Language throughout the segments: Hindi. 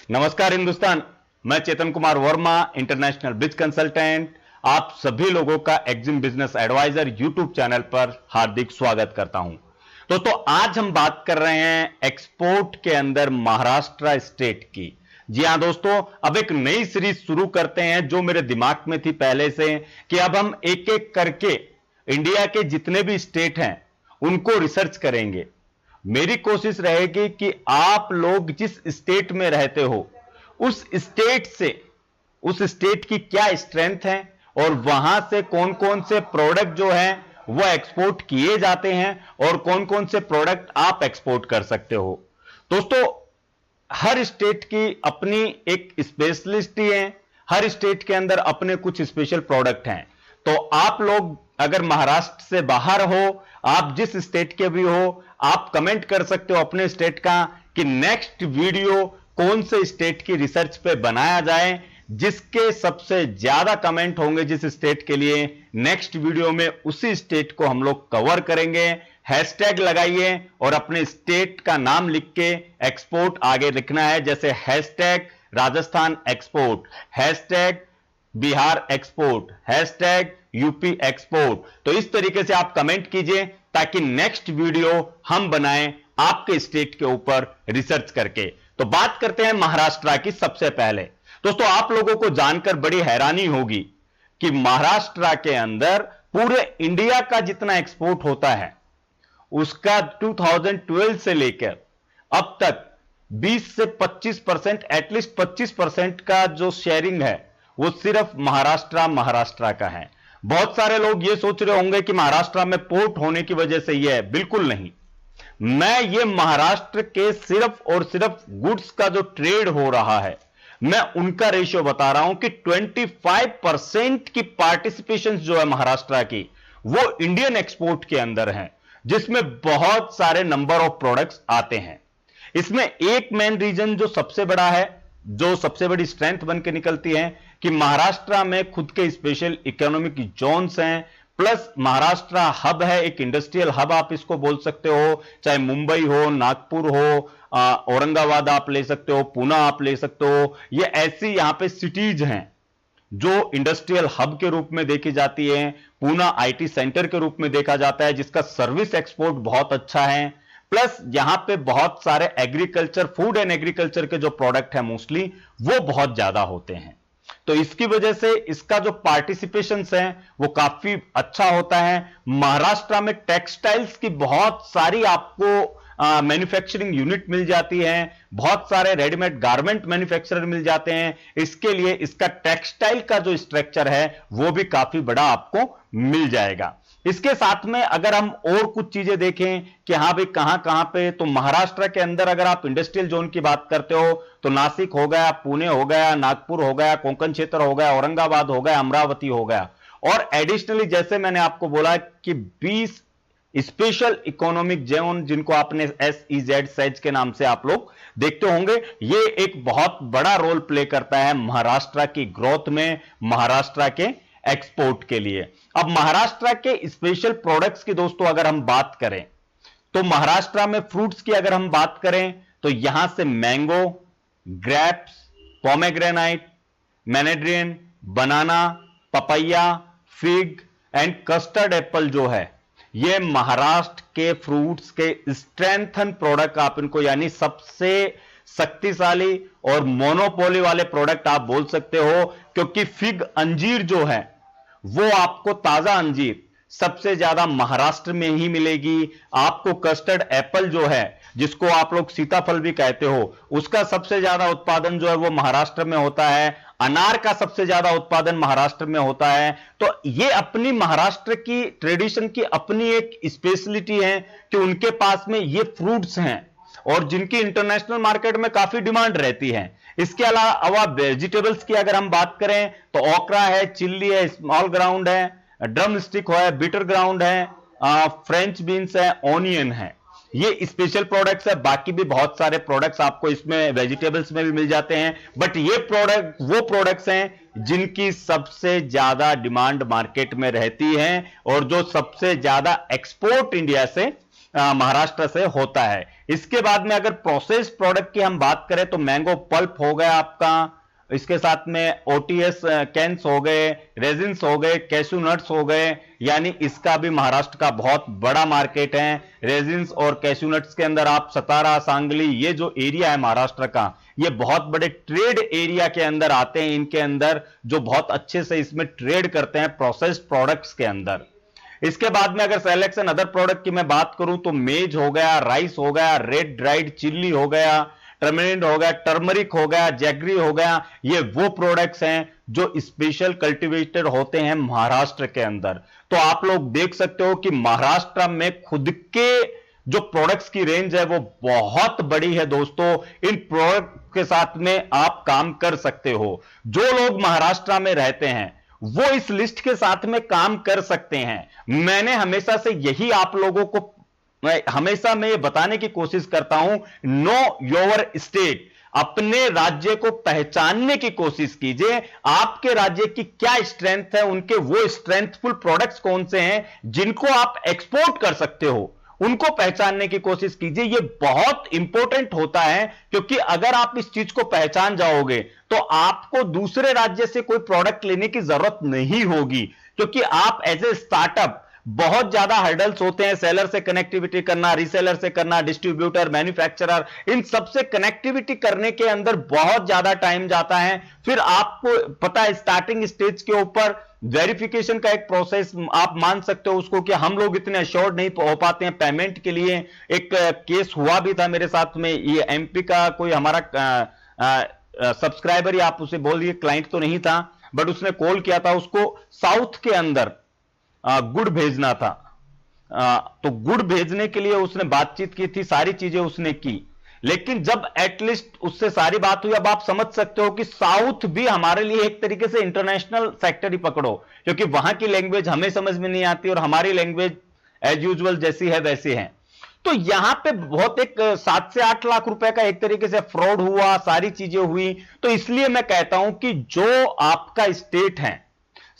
नमस्कार हिंदुस्तान। मैं चेतन कुमार वर्मा, इंटरनेशनल बिज कंसल्टेंट, आप सभी लोगों का Exim business adviser YouTube channel पर हार्दिक स्वागत करता हूं। दोस्तों, आज हम बात कर रहे हैं एक्सपोर्ट के अंदर महाराष्ट्र स्टेट की। जी हां दोस्तों, अब एक नई सीरीज शुरू करते हैं जो मेरे दिमाग में थी पहले से कि अब हम एक एक करके इंडिया के जितने भी स्टेट हैं उनको रिसर्च करेंगे। मेरी कोशिश रहेगी कि आप लोग जिस स्टेट में रहते हो उस स्टेट से, उस स्टेट की क्या स्ट्रेंथ है और वहां से कौन कौन से प्रोडक्ट जो हैं वो एक्सपोर्ट किए जाते हैं और कौन कौन से प्रोडक्ट आप एक्सपोर्ट कर सकते हो। दोस्तों, हर स्टेट की अपनी एक स्पेशलिस्टी है, हर स्टेट के अंदर अपने कुछ स्पेशल प्रोडक्ट हैं। तो आप लोग अगर महाराष्ट्र से बाहर हो, आप जिस स्टेट के भी हो, आप कमेंट कर सकते हो अपने स्टेट का कि नेक्स्ट वीडियो कौन से स्टेट की रिसर्च पे बनाया जाए। जिसके सबसे ज्यादा कमेंट होंगे जिस स्टेट के लिए, नेक्स्ट वीडियो में उसी स्टेट को हम लोग कवर करेंगे। हैशटैग लगाइए और अपने स्टेट का नाम लिख के एक्सपोर्ट आगे लिखना है, जैसे hashtag Rajasthan export, hashtag Bihar export, hashtag UP export. तो इस तरीके से आप कमेंट कीजिए ताकि नेक्स्ट वीडियो हम बनाएं आपके स्टेट के ऊपर रिसर्च करके। तो बात करते हैं महाराष्ट्र की। सबसे पहले दोस्तों, आप लोगों को जानकर बड़ी हैरानी होगी कि महाराष्ट्र के अंदर पूरे इंडिया का जितना एक्सपोर्ट होता है उसका 2012 से लेकर अब तक 20 से 25%, एटलीस्ट 25% का जो शेयरिंग है वो सिर्फ महाराष्ट्र का है। बहुत सारे लोग ये सोच रहे होंगे कि महाराष्ट्र में पोर्ट होने की वजह से ये है। बिल्कुल नहीं। मैं ये महाराष्ट्र के सिर्फ और सिर्फ गुड्स का जो ट्रेड हो रहा है, मैं उनका रेशियो बता रहा हूं कि 25% की पार्टिसिपेशन जो है महाराष्ट्र की, वो इंडियन एक्सपोर्ट के अंदर है, जिसमें बहुत सारे नंबर ऑफ प्रोडक्ट्स आते हैं। इसमें एक मेन रीजन जो सबसे बड़ा है, जो सबसे बड़ी स्ट्रेंथ बन के निकलती है कि महाराष्ट्र में खुद के स्पेशल इकोनॉमिक जोन्स हैं, प्लस महाराष्ट्र हब है, एक इंडस्ट्रियल हब आप इसको बोल सकते हो। चाहे मुंबई हो, नागपुर हो, औरंगाबाद आप ले सकते हो, पुणे आप ले सकते हो। ये ऐसी यहां पे सिटीज हैं जो इंडस्ट्रियल हब के रूप में देखी जाती है। पुणे आईटी सेंटर के रूप में देखा जाता है, जिसका सर्विस एक्सपोर्ट बहुत अच्छा है। प्लस यहां पे बहुत सारे एग्रीकल्चर, फूड एंड एग्रीकल्चर के जो प्रोडक्ट है मोस्टली वो बहुत ज्यादा होते हैं। तो इसकी वजह से इसका जो पार्टिसिपेशन है वो काफी अच्छा होता है। महाराष्ट्र में टेक्सटाइल्स की बहुत सारी आपको मैन्युफैक्चरिंग यूनिट मिल जाती है, बहुत सारे रेडीमेड गारमेंट मैन्युफैक्चरर मिल जाते हैं। इसके लिए इसका टेक्सटाइल का जो स्ट्रक्चर है वो भी काफी बड़ा आपको मिल जाएगा। इसके साथ में अगर हम और कुछ चीजें देखें कि हां भाई कहां कहां पे, तो महाराष्ट्र के अंदर अगर आप इंडस्ट्रियल जोन की बात करते हो तो नासिक हो गया, पुणे हो गया, नागपुर हो गया, कोंकण क्षेत्र हो गया, औरंगाबाद हो गया, अमरावती हो गया। और एडिशनली जैसे मैंने आपको बोला कि 20 स्पेशल इकोनॉमिक जोन, जिनको आपने SEZ सेज के नाम से आप लोग देखते होंगे, ये एक बहुत बड़ा रोल प्ले करता है महाराष्ट्र की ग्रोथ में, महाराष्ट्र के एक्सपोर्ट के लिए। अब महाराष्ट्र के स्पेशल प्रोडक्ट्स की दोस्तों अगर हम बात करें तो महाराष्ट्र में फ्रूट्स की अगर हम बात करें तो यहां से mango, grapes, pomegranate, mandarin, banana, papaya, fig and custard apple जो है, ये महाराष्ट्र के फ्रूट्स के स्ट्रेंथन प्रोडक्ट आप इनको, यानी सबसे शक्तिशाली और मोनोपोली वाले प्रोडक्ट आप बोल सकते हो। क्योंकि फिग अंजीर जो है वो आपको, ताजा अंजीर सबसे ज्यादा महाराष्ट्र में ही मिलेगी। आपको कस्टर्ड एप्पल जो है, जिसको आप लोग सीताफल भी कहते हो, उसका सबसे ज्यादा उत्पादन जो है वो महाराष्ट्र में होता है। अनार का सबसे ज्यादा उत्पादन महाराष्ट्र में होता है। तो ये अपनी महाराष्ट्र की ट्रेडिशन की अपनी एक स्पेशलिटी है कि उनके पास में ये फ्रूट्स हैं और जिनकी इंटरनेशनल मार्केट में काफी डिमांड रहती है। इसके अलावा वेजिटेबल्स की अगर हम बात करें तो ओकरा है, चिल्ली है, स्मॉल ग्राउंड है, ड्रम स्टिक है, बीटर ग्राउंड है, फ्रेंच बीन्स है, ऑनियन है। ये स्पेशल प्रोडक्ट्स है। बाकी भी बहुत सारे प्रोडक्ट्स आपको इसमें वेजिटेबल्स में भी मिल जाते हैं, बट ये प्रोडक्ट वो प्रोडक्ट्स हैं जिनकी सबसे ज्यादा डिमांड मार्केट में रहती है और जो सबसे ज्यादा एक्सपोर्ट इंडिया से महाराष्ट्र से होता है। इसके बाद में अगर प्रोसेस प्रोडक्ट की हम बात करें तो मैंगो पल्प हो गया आपका, इसके साथ में ओटीएस कैंस हो गए, रेजिन्स हो गए, कैशू नट्स हो गए, यानी इसका भी महाराष्ट्र का बहुत बड़ा मार्केट है। रेजिन्स और कैशू नट्स के अंदर आप सतारा, सांगली, ये जो एरिया है महाराष्ट्र का, ये बहुत बड़े ट्रेड एरिया के अंदर आते हैं, इनके अंदर जो बहुत अच्छे से इसमें ट्रेड करते हैं प्रोसेस्ड प्रोडक्ट्स के अंदर। इसके बाद में अगर सिलेक्शन अदर प्रोडक्ट की मैं बात करूं तो मेज हो गया, राइस हो गया, रेड ड्राइड चिल्ली हो गया, टर्मरिक हो गया, टर्मरिक हो गया, जैगरी हो गया, ये वो प्रोडक्ट्स हैं जो स्पेशल कल्टीवेटेड होते हैं महाराष्ट्र के अंदर। तो आप लोग देख सकते हो कि महाराष्ट्र में खुद के जो प्रोडक्ट्स की रेंज है वो बहुत बड़ी है दोस्तों। इन प्रोडक्ट के साथ में आप काम कर सकते हो। जो लोग महाराष्ट्र में रहते हैं वो इस लिस्ट के साथ में काम कर सकते हैं। मैंने हमेशा से यही आप लोगों को हमेशा मैं ये बताने की कोशिश करता हूं, नो योर स्टेट, अपने राज्य को पहचानने की कोशिश कीजिए। आपके राज्य की क्या स्ट्रेंथ है, उनके वो स्ट्रेंथफुल प्रोडक्ट्स कौन से हैं जिनको आप एक्सपोर्ट कर सकते हो, उनको पहचानने की कोशिश कीजिए। ये बहुत इंपॉर्टेंट होता है, क्योंकि अगर आप इस चीज को पहचान जाओगे तो आपको दूसरे राज्य से कोई प्रोडक्ट लेने की जरूरत नहीं होगी, क्योंकि आप एज ए स्टार्टअप बहुत ज्यादा हर्डल्स होते हैं। सेलर से कनेक्टिविटी करना, रीसेलर से करना, डिस्ट्रीब्यूटर, मैन्युफैक्चरर, इन सबसे कनेक्टिविटी करने के अंदर बहुत ज्यादा टाइम जाता है। फिर आपको पता है स्टार्टिंग स्टेज के ऊपर वेरिफिकेशन का एक प्रोसेस आप मान सकते हो उसको, कि हम लोग इतने अश्योर्ड नहीं हो पाते हैं पेमेंट के लिए। एक केस हुआ भी था मेरे साथ में, ये एमपी का कोई हमारा सब्सक्राइबर, या आप उसे बोल दिए क्लाइंट तो नहीं था, बट उसने कॉल किया था, उसको साउथ के अंदर गुड़ भेजना था। तो गुड़ भेजने के लिए उसने बातचीत की थी, सारी चीजें उसने की, लेकिन जब एटलीस्ट उससे सारी बात हुई, अब आप समझ सकते हो कि साउथ भी हमारे लिए एक तरीके से इंटरनेशनल सेक्टर ही पकड़ो, क्योंकि वहां की लैंग्वेज हमें समझ में नहीं आती और हमारी लैंग्वेज एज यूजुअल जैसी है वैसी है। तो यहां पे बहुत एक 7 से 8 लाख रुपए का एक तरीके से फ्रॉड हुआ, सारी चीजें हुई। तो इसलिए मैं कहता हूं कि जो आपका स्टेट है,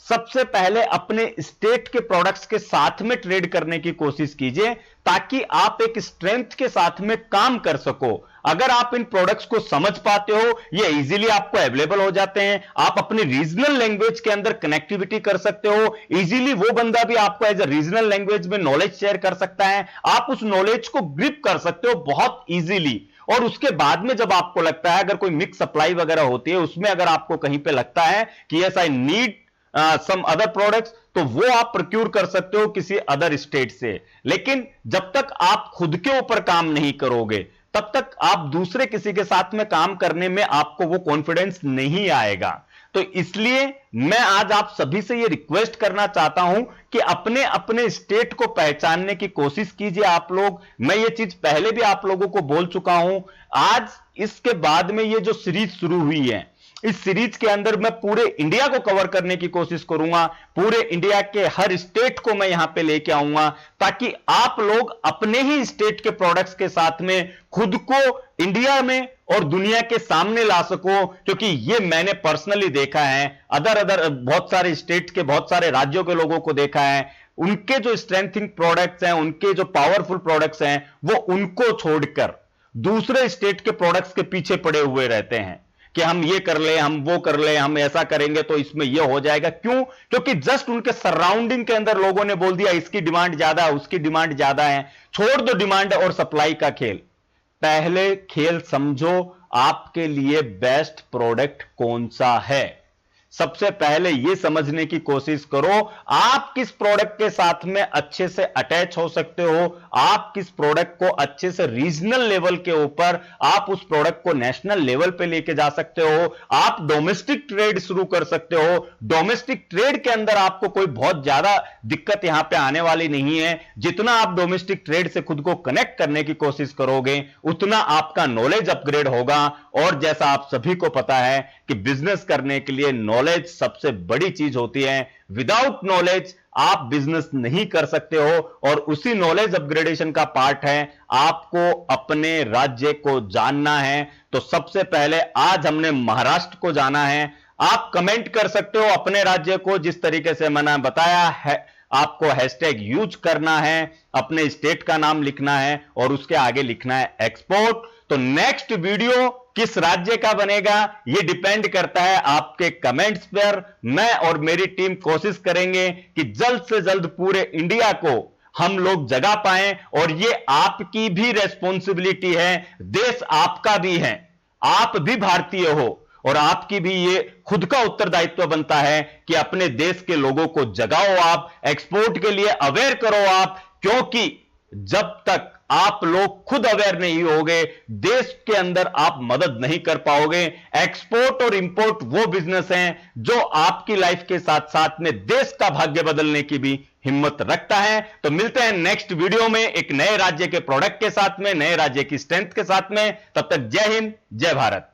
सबसे पहले अपने स्टेट के प्रोडक्ट्स के साथ में ट्रेड करने की कोशिश कीजिए, ताकि आप एक स्ट्रेंथ के साथ में काम कर सको। अगर आप इन प्रोडक्ट्स को समझ पाते हो, ये इजीली आपको अवेलेबल हो जाते हैं, आप अपनी रीजनल लैंग्वेज के अंदर कनेक्टिविटी कर सकते हो। इजीली वो बंदा भी आपको एज ए रीजनल लैंग्वेज में नॉलेज शेयर कर सकता है, आप उस नॉलेज को ग्रिप कर सकते हो बहुत इजीली। और उसके बाद में जब आपको लगता है, अगर कोई मिक्स सप्लाई वगैरह होती है, उसमें अगर आपको कहीं पे लगता है कि yes I need some other products, तो वो आप प्रोक्यूर कर सकते हो किसी अदर स्टेट से। लेकिन जब तक आप खुद के ऊपर काम नहीं करोगे, तब तक आप दूसरे किसी के साथ में काम करने में आपको वो कॉन्फिडेंस नहीं आएगा। तो इसलिए मैं आज आप सभी से ये रिक्वेस्ट करना चाहता हूं कि अपने अपने स्टेट को पहचानने की कोशिश कीजिए आप लोग। मैं ये चीज पहले भी आप लोगों को बोल चुका हूं। आज इसके बाद में ये जो सीरीज शुरू हुई है, इस सीरीज के अंदर मैं पूरे इंडिया को कवर करने की कोशिश करूंगा। पूरे इंडिया के हर स्टेट को मैं यहां पे लेके आऊंगा, ताकि आप लोग अपने ही स्टेट के प्रोडक्ट्स के साथ में खुद को इंडिया में और दुनिया के सामने ला सको। क्योंकि ये मैंने पर्सनली देखा है, अदर बहुत सारे स्टेट के, बहुत सारे राज्यों के लोगों को देखा है, उनके जो स्ट्रेंथिंग प्रोडक्ट्स हैं, उनके जो पावरफुल प्रोडक्ट्स हैं, वो उनको छोड़कर दूसरे स्टेट के प्रोडक्ट्स के पीछे पड़े हुए रहते हैं कि हम ये कर ले, हम वो कर ले, हम ऐसा करेंगे तो इसमें ये हो जाएगा। क्यों? क्योंकि जस्ट उनके सराउंडिंग के अंदर लोगों ने बोल दिया इसकी डिमांड ज्यादा है, उसकी डिमांड ज्यादा है। छोड़ दो डिमांड और सप्लाई का खेल, पहले खेल समझो आपके लिए बेस्ट प्रोडक्ट कौन सा है। सबसे पहले यह समझने की कोशिश करो आप किस प्रोडक्ट के साथ में अच्छे से अटैच हो सकते हो, आप किस प्रोडक्ट को अच्छे से रीजनल लेवल के ऊपर, आप उस प्रोडक्ट को नेशनल लेवल पे लेके जा सकते हो। आप डोमेस्टिक ट्रेड शुरू कर सकते हो। डोमेस्टिक ट्रेड के अंदर आपको कोई बहुत ज्यादा दिक्कत यहां पे आने वाली नहीं है। जितना आप डोमेस्टिक ट्रेड से खुद को कनेक्ट करने की कोशिश करोगे, उतना आपका नॉलेज अपग्रेड होगा। और जैसा आप सभी को पता है कि बिजनेस करने के लिए नॉलेज सबसे बड़ी चीज होती है। विदाउट नॉलेज आप बिजनेस नहीं कर सकते हो। और उसी नॉलेज अपग्रेडेशन का पार्ट है आपको अपने राज्य को जानना है। तो सबसे पहले आज हमने महाराष्ट्र को जाना है। आप कमेंट कर सकते हो अपने राज्य को, जिस तरीके से मैंने बताया है आपको हैशटैग यूज करना है, अपने स्टेट का नाम लिखना है और उसके आगे लिखना है एक्सपोर्ट। तो नेक्स्ट वीडियो किस राज्य का बनेगा यह डिपेंड करता है आपके कमेंट्स पर। मैं और मेरी टीम कोशिश करेंगे कि जल्द से जल्द पूरे इंडिया को हम लोग जगा पाएं, और यह आपकी भी रेस्पॉन्सिबिलिटी है, देश आपका भी है, आप भी भारतीय हो और आपकी भी ये खुद का उत्तरदायित्व बनता है कि अपने देश के लोगों को जगाओ, आप एक्सपोर्ट के लिए अवेयर करो आप, क्योंकि जब तक आप लोग खुद अवेयर नहीं होगे देश के अंदर आप मदद नहीं कर पाओगे। एक्सपोर्ट और इंपोर्ट वो बिजनेस हैं जो आपकी लाइफ के साथ साथ में देश का भाग्य बदलने की भी हिम्मत रखता है। तो मिलते हैं नेक्स्ट वीडियो में एक नए राज्य के प्रोडक्ट के साथ में, नए राज्य की स्ट्रेंथ के साथ में। तब तक जय हिंद, जय भारत।